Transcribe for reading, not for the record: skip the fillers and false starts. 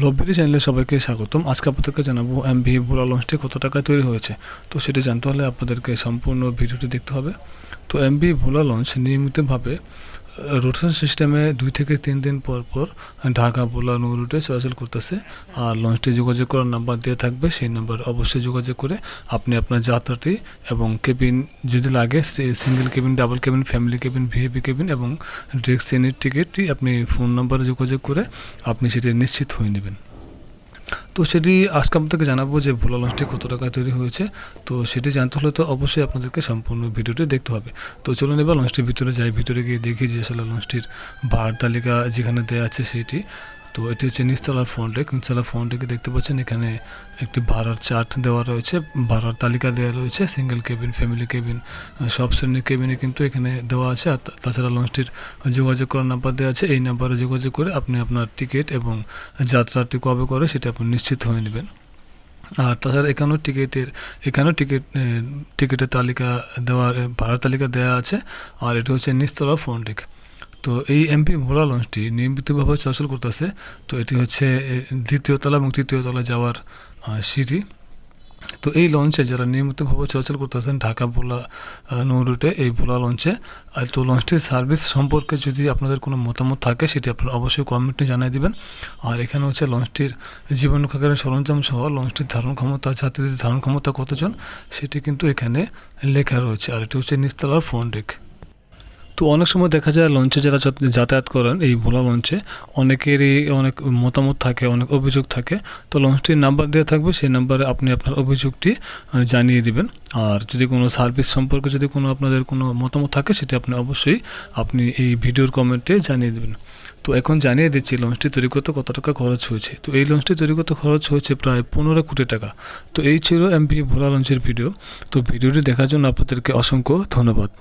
লভবিডি চ্যানেলে সবাইকে স্বাগতম। আজকে আপনাদেরকে জানাবো এমভি ভোলা লঞ্চটি কত টাকায় তৈরি হয়েছে। তো সেটা জানতে হলে আপনাদেরকে সম্পূর্ণ ভিডিওটি দেখতে হবে। তো এমভি ভোলা লঞ্চ নিয়মিতভাবে রোটেশন সিস্টেমে 2 থেকে 3 দিন পর পর ঢাকা ভোলা নৌ রুটে চলাচল করতেছে। আর লঞ্চটি যোগাযোগ করার নাম্বার দেওয়া থাকবে, সেই নাম্বার অবশ্যই যোগাযোগ করে আপনি আপনার যাত্রাটি এবং কেবিন যদি লাগে single cabin, double cabin, family cabin, VIP cabin এবং ডিরেক্ট শ্রেণীর টিকিটটি আপনি ফোন নাম্বারে যোগাযোগ করে আপনি সেটি নিশ্চিত হয়ে নেবেন। তো সেটি আজকে আপনাদেরকে জানাবো যে ভোলা লঞ্চটি কত টাকায় তৈরি হয়েছে। তো সেটি জানতে হলে তো অবশ্যই আপনাদেরকে সম্পূর্ণ ভিডিওটি দেখতে হবে। তো চলুন এবার লঞ্চটির ভিতরে যাই, ভিতরে গিয়ে দেখি যে আসলে লঞ্চটির ভাড়ার তালিকা যেখানে দেওয়া আছে সেইটি। তো এটি হচ্ছে নিচতলার ফ্রন্ট ডেক। নিচতলার ফ্রন্ট ডেকে দেখতে পাচ্ছেন এখানে একটি ভাড়ার চার্ট দেওয়া রয়েছে, ভাড়ার তালিকা দেওয়া রয়েছে, সিঙ্গেল কেবিন, ফ্যামিলি কেবিন, সব শ্রেণীর কেবিনে কিন্তু এখানে দেওয়া আছে। আর তাছাড়া লঞ্চটির যোগাযোগ করার নাম্বার দেওয়া আছে, এই নাম্বারে যোগাযোগ করে আপনি আপনার টিকিট এবং যাত্রাটি কবে করে সেটা আপনি নিশ্চিত হয়ে নেবেন। আর তাছাড়া এখানেও টিকিটের তালিকা দেওয়ার ভাড়ার তালিকা দেওয়া আছে। আর এটি হচ্ছে নিচতলা ফ্রন্ট ডেক। তো এই এমভি ভোলা লঞ্চটি নিয়মিতভাবে চলাচল করতেছে। তো এটি হচ্ছে দ্বিতীয় তলা এবং তৃতীয় তলা যাওয়ার সিঁড়ি। তো এই লঞ্চে যারা নিয়মিতভাবে চলাচল করতেছেন ঢাকা ভোলা নৌ রুটে, এই ভোলা লঞ্চে, তো লঞ্চটির সার্ভিস সম্পর্কে যদি আপনাদের কোনো মতামত থাকে সেটি আপনারা অবশ্যই কমেন্টে জানিয়ে দিবেন। আর এখানে হচ্ছে লঞ্চটির জীবন রক্ষাকারী সরঞ্জাম সহ লঞ্চটির ধারণ ক্ষমতা, যাত্রীদের ধারণ ক্ষমতা কতজন সেটি কিন্তু এখানে লেখা রয়েছে। আর এটি হচ্ছে নিচতলার ফ্রন্ট ডেক। তো অনেক সময় দেখা যায় লঞ্চে যারা যাতায়াত করেন এই ভোলা লঞ্চে অনেকেরই অনেক মতামত থাকে, অনেক অভিযোগ থাকে। তো লঞ্চটির নাম্বার দেওয়া থাকবে, সেই নাম্বারে আপনি আপনার অভিযোগটি জানিয়ে দিবেন। আর যদি কোনো সার্ভিস সম্পর্কে যদি কোনো আপনাদের কোনো মতামত থাকে সেটি অবশ্যই আপনি এই ভিডিওর কমেন্টে জানিয়ে দেবেন। তো এখন জানিয়ে দিচ্ছি লঞ্চটি তৈরি করতে কত টাকা খরচ হয়েছে। তো এই লঞ্চটি তৈরি করতে খরচ হয়েছে প্রায় 15 কোটি টাকা। তো এই ছিল এমভি ভোলা লঞ্চের ভিডিও। তো ভিডিওটি দেখার জন্য আপনাদেরকে অসংখ্য ধন্যবাদ।